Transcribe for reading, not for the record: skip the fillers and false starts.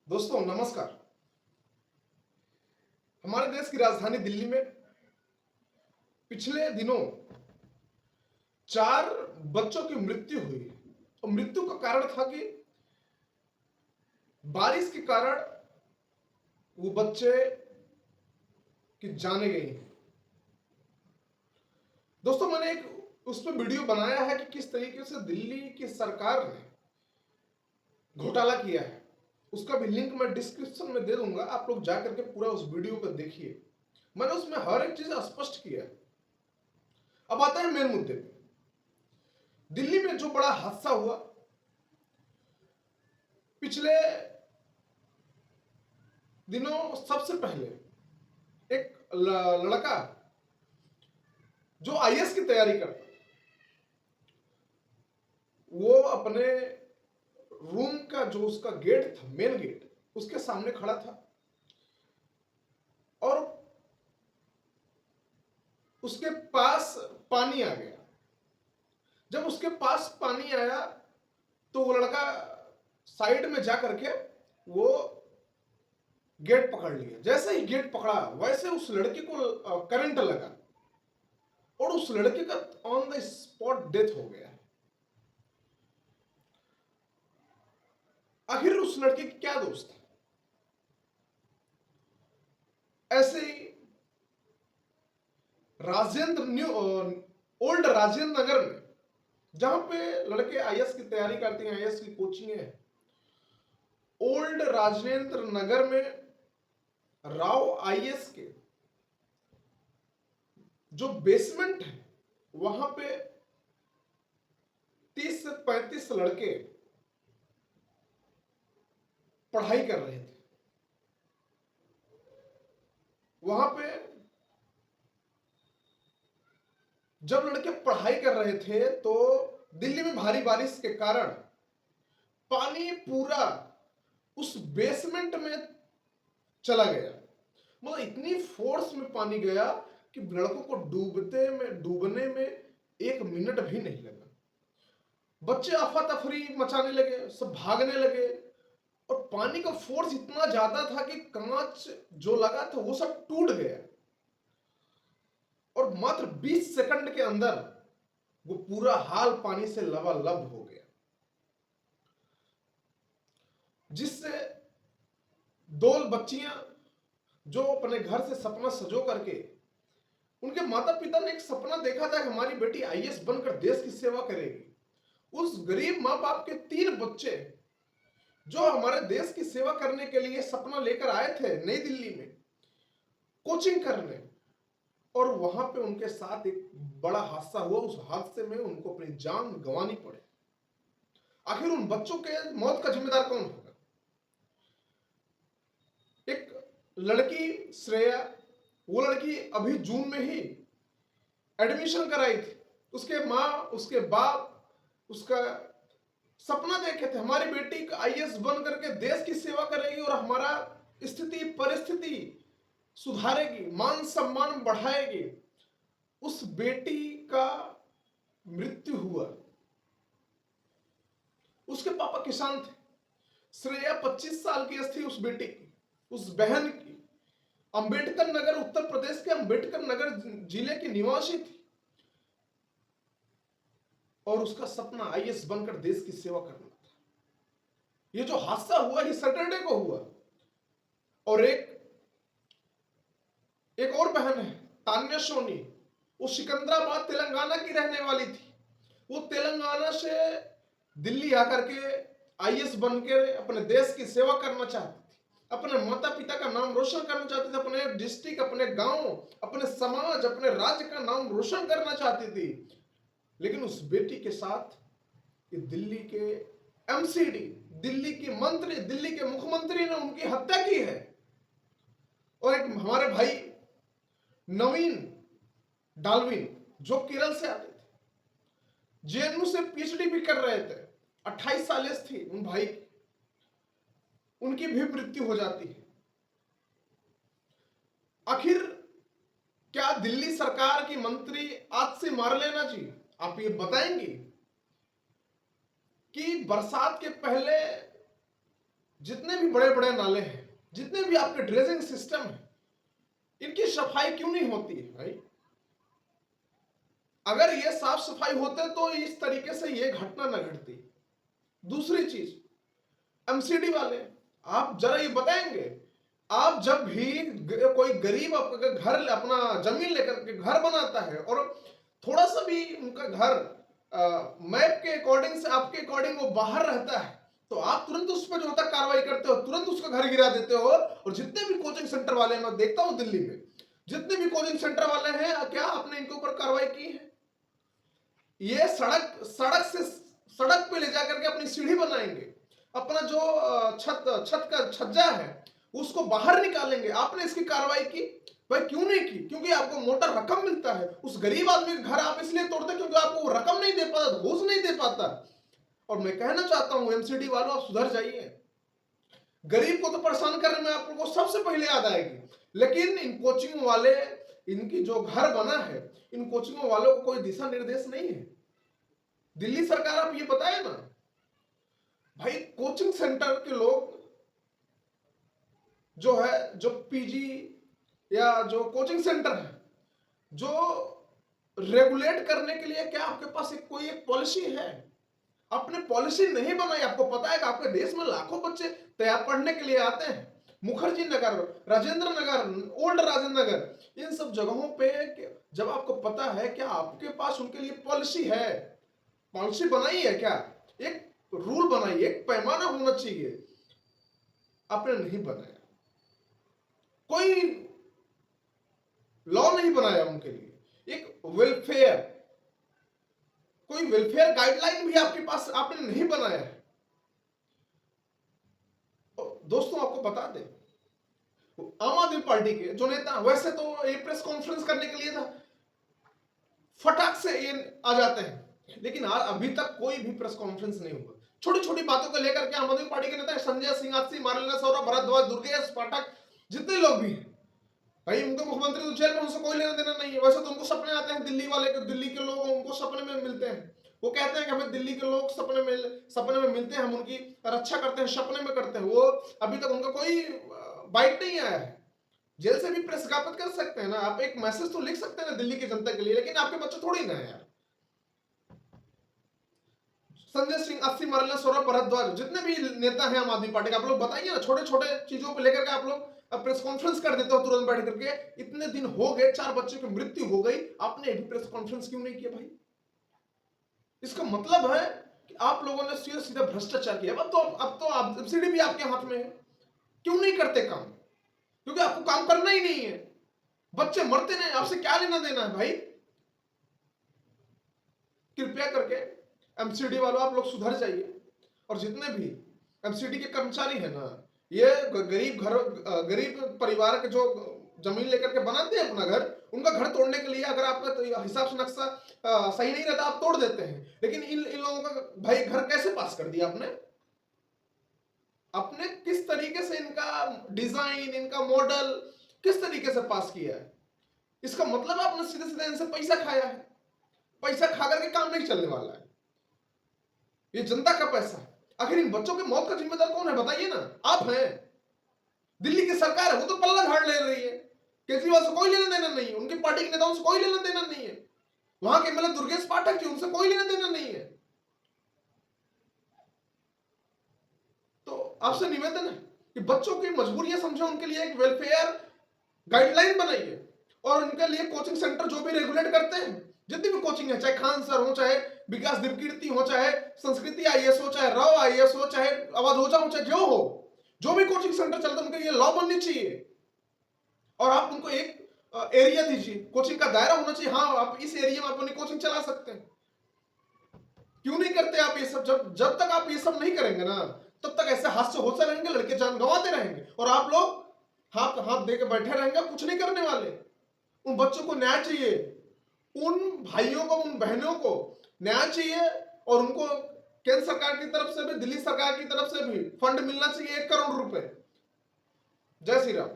दोस्तों नमस्कार। हमारे देश की राजधानी दिल्ली में पिछले दिनों 4 बच्चों की मृत्यु हुई और मृत्यु का कारण था कि बारिश के कारण वो बच्चे की जाने गई। दोस्तों मैंने एक उस पर वीडियो बनाया है कि किस तरीके से दिल्ली की सरकार ने घोटाला किया है। उसका भी लिंक मैं डिस्क्रिप्शन में दे दूंगा, आप लोग जाकर के पूरा उस वीडियो को देखिए। मैंने उसमें हर एक चीज स्पष्ट किया है। अब आते हैं मेन मुद्दे पे। दिल्ली में जो बड़ा हादसा हुआ, पिछले दिनों सबसे पहले एक लड़का जो आईएएस की तैयारी करता, वो अपने रूम का जो उसका गेट था, मेन गेट, उसके सामने खड़ा था और उसके पास पानी आ गया। जब उसके पास पानी आया तो वो लड़का साइड में जा करके वो गेट पकड़ लिया। जैसे ही गेट पकड़ा वैसे उस लड़के को करंट लगा और उस लड़के का ऑन द स्पॉट डेथ हो गया। आखिर उस लड़के की क्या दोस्त है? ऐसे ही राजेंद्र न्यू ओल्ड राजेंद्र नगर में, जहां पे लड़के आईएएस की तैयारी करते हैं, आईएएस की कोचिंग है, ओल्ड राजेंद्र नगर में राव आईएएस के जो बेसमेंट है वहां पे 30 से 35 लड़के पढ़ाई कर रहे थे। वहां पे जब लड़के पढ़ाई कर रहे थे तो दिल्ली में भारी बारिश के कारण पानी पूरा उस बेसमेंट में चला गया। मतलब इतनी फोर्स में पानी गया कि लड़कों को डूबने में 1 मिनट भी नहीं लगा। बच्चे अफरा तफरी मचाने लगे, सब भागने लगे और पानी का फोर्स इतना ज्यादा था कि कांच जो लगा था वो सब टूट गया और मात्र 20 सेकंड के अंदर वो पूरा हाल पानी से लबालब हो गया, जिससे 2 बच्चियां जो अपने घर से सपना सजो करके, उनके माता पिता ने एक सपना देखा था कि हमारी बेटी आईएएस बनकर देश की सेवा करेगी। उस गरीब मां बाप के 3 बच्चे जो हमारे देश की सेवा करने के लिए सपना लेकर आए थे नई दिल्ली में कोचिंग करने, और वहां पे उनके साथ एक बड़ा हादसा हुआ। उस हादसे में उनको अपनी जान गंवानी पड़े। आखिर उन बच्चों के मौत का जिम्मेदार कौन होगा? एक लड़की श्रेया, वो लड़की अभी जून में ही एडमिशन कराई थी। उसके माँ, उसके बाप उसका सपना देखे थे हमारी बेटी आईएएस बन करके देश की सेवा करेगी और हमारा स्थिति परिस्थिति सुधारेगी, मान सम्मान बढ़ाएगी। उस बेटी का मृत्यु हुआ। उसके पापा किसान थे। श्रेया 25 साल की थी उस बेटी की, उस बहन की। अंबेडकर नगर, उत्तर प्रदेश के अंबेडकर नगर जिले की निवासी थी और उसका सपना आईएएस बनकर देश की सेवा करना था। ये जो हादसा हुआ ये सैटरडे को हुआ। और एक और बहन है तान्या सोनी, वो सिकंदराबाद तेलंगाना की रहने वाली थी। वो तेलंगाना से दिल्ली आकर के आईएएस बनकर अपने देश की सेवा करना चाहती थी, अपने माता पिता का नाम रोशन करना चाहती थी, अपने डिस्ट्रिक्ट, अपने गांव, अपने समाज, अपने राज्य का नाम रोशन करना चाहती थी। लेकिन उस बेटी के साथ ये दिल्ली के एमसीडी, दिल्ली की मंत्री, दिल्ली के मुख्यमंत्री ने उनकी हत्या की है। और एक हमारे भाई नवीन डालविन जो केरल से आते थे, जेएनयू से पीएचडी भी कर रहे थे, 28 साल थी उन भाई की, उनकी भी मृत्यु हो जाती है। आखिर क्या दिल्ली सरकार की मंत्री आज से मार लेना चाहिए? आप ये बताएंगे कि बरसात के पहले जितने भी बड़े बड़े नाले हैं, जितने भी आपके ड्रेजिंग सिस्टम है, इनकी सफाई क्यों नहीं होती है भाई? अगर ये साफ सफाई होते तो इस तरीके से ये घटना न घटती। दूसरी चीज, एमसीडी वाले, आप जरा ये बताएंगे, आप जब भी कोई गरीब घर अपना जमीन लेकर के घर बनाता है और थोड़ा सा भी उनका घर मैप के अकॉर्डिंग से आपके अकॉर्डिंग वो बाहर रहता है, तो आप तुरंत उस पर जो होता कार्रवाई करते हो, तुरंत उसका घर गिरा देते हो। और जितने भी कोचिंग सेंटर वाले मैं देखता हूं दिल्ली में, जितने भी कोचिंग सेंटर वाले हैं, क्या आपने इनके ऊपर कार्रवाई की है? ये सड़क पे ले जाकर के अपनी सीढ़ी बनाएंगे, अपना जो छत का छज्जा है उसको बाहर निकालेंगे। आपने इसकी कार्रवाई की भाई? क्यों नहीं की? क्योंकि आपको मोटा रकम मिलता है। उस गरीब आदमी का घर आप इसलिए तोड़ते क्योंकि आपको वो रकम नहीं दे पाता, घूस नहीं दे पाता। और मैं कहना चाहता हूं एमसीडी वालों, आप सुधर जाइए। गरीब को तो परेशान करने में आप लोगों को सबसे पहले याद आएगी, लेकिन इन कोचिंग वाले, इनकी जो घर बना है, इन कोचिंगों वालों को कोई दिशा निर्देश नहीं है। दिल्ली सरकार, आप ये बताए ना भाई, कोचिंग सेंटर के लोग जो है, जो पीजी या जो कोचिंग सेंटर है, जो रेगुलेट करने के लिए क्या आपके पास कोई एक पॉलिसी है? आपने पॉलिसी नहीं बनाई। आपको पता है कि आपके देश में लाखों बच्चे तैयार पढ़ने के लिए आते हैं। मुखर्जी नगर, राजेंद्र नगर, ओल्ड राजेंद्र नगर, इन सब जगहों पे जब आपको पता है, क्या आपके पास उनके लिए पॉलिसी है? पॉलिसी बनाई है क्या? एक रूल बनाई, एक पैमाना होना चाहिए। आपने नहीं बनाया, कोई लॉ नहीं बनाया उनके लिए। एक वेलफेयर, कोई वेलफेयर गाइडलाइन भी आपके पास आपने नहीं बनाया है। दोस्तों, आपको बता दें, आम आदमी पार्टी के जो नेता, वैसे तो ये प्रेस कॉन्फ्रेंस करने के लिए था, फटाक से ये आ जाते हैं, लेकिन अभी तक कोई भी प्रेस कॉन्फ्रेंस नहीं हुआ। छोटी छोटी बातों को लेकर के आम आदमी पार्टी के नेता संजय सिंह, आत्सी, मारलेना सौरभ, भरद्वाज, दुर्गेश पाठक, जितने लोग भी हैं भाई, उनको मुख्यमंत्री तो जेल में, उनसे कोई लेना देना नहीं है। वैसे तो उनको सपने आते हैं, दिल्ली वाले के, दिल्ली के लोग उनको सपने में मिलते हैं। वो कहते हैं कि हमें दिल्ली के लोग सपने में मिलते हैं, हम उनकी रक्षा करते हैं, सपने में करते हैं। वो अभी तक उनका कोई बाइट नहीं आया है। जेल से भी प्रेस ज्ञापन कर सकते हैं ना, आप एक मैसेज तो लिख सकते हैं ना दिल्ली की जनता के लिए, लेकिन आपके बच्चे थोड़ी ना है यार। संजय सिंह, अस्सी, मरला, सौरभ, भरद्वाज, जितने भी नेता हैं आम आदमी पार्टी के, आप लोग बताइए ना, छोटे छोटे चीजों को लेकर के आप लोग प्रेस कॉन्फ्रेंस कर देते हो तुरंत बैठ करके। इतने दिन हो गए, 4 बच्चों की मृत्यु हो गई, आपने भी प्रेस कॉन्फ्रेंस क्यों नहीं किया भाई? इसका मतलब है कि आप लोगों ने सीधा सीधा भ्रष्टाचार किया। अब तो आप सब्सिडी भी आपके हाथ में है, क्यों नहीं करते काम? क्योंकि आपको काम करना ही नहीं है। बच्चे मरते नहीं, आपसे क्या लेना देना है भाई? कृपया करके एमसीडी वालों, आप लोग सुधर जाइए। और जितने भी एमसीडी के कर्मचारी हैं ना, ये गरीब परिवार के जो जमीन लेकर के बनाते हैं अपना घर, उनका घर तोड़ने के लिए अगर आपका तो हिसाब से नक्शा सही नहीं रहता, आप तोड़ देते हैं। लेकिन इन लोगों का भाई घर कैसे पास कर दिया आपने? आपने किस तरीके से इनका डिजाइन, इनका मॉडल किस तरीके से पास किया है? इसका मतलब आपने सीधे सीधे इनसे पैसा खाया है। पैसा खा करके काम नहीं चलने वाला है, ये जनता का पैसा। आखिर इन बच्चों की मौत का जिम्मेदार कौन है बताइए ना? आप हैं। दिल्ली की सरकार है, वो तो पल्ला झाड़ ले रही है। केजरीवाल से कोई लेना देना नहीं है, उनकी पार्टी के नेताओं से कोई लेना देना नहीं है, वहां के एमएलए दुर्गेश पाठक जी, उनसे कोई लेना देना नहीं है। तो आपसे निवेदन है कि बच्चों की मजबूरियां समझे, उनके लिए एक वेलफेयर गाइडलाइन बनाइए, और उनके लिए कोचिंग सेंटर जो भी रेगुलेट करते हैं, जितनी भी कोचिंग है, चाहे खान सर हो, चाहे विकास दिवकीर्ति हो, चाहे संस्कृति आईएएस हो, चाहे राव आईएएस हो, चाहे अवधोजा हो, चाहे जो हो, जो भी कोचिंग सेंटर चलता है, उनके लिए लॉ बननी चाहिए। और आप उनको एक एरिया दीजिए, कोचिंग का दायरा होना चाहिए। हाँ, आप इस एरिया में अपनी कोचिंग चला सकते हैं। क्यों नहीं करते आप ये सब? जब तक आप ये सब नहीं करेंगे ना, तब तक ऐसे हादसे होते रहेंगे, लड़के जान गंवाते रहेंगे, और आप लोग हाथ हाथ दे के बैठे रहेंगे, कुछ नहीं करने वाले। उन बच्चों को न्याय चाहिए, उन भाइयों को, उन बहनों को न्याय चाहिए, और उनको केंद्र सरकार की तरफ से भी, दिल्ली सरकार की तरफ से भी फंड मिलना चाहिए, 1 करोड़ रुपए। जय श्री राम।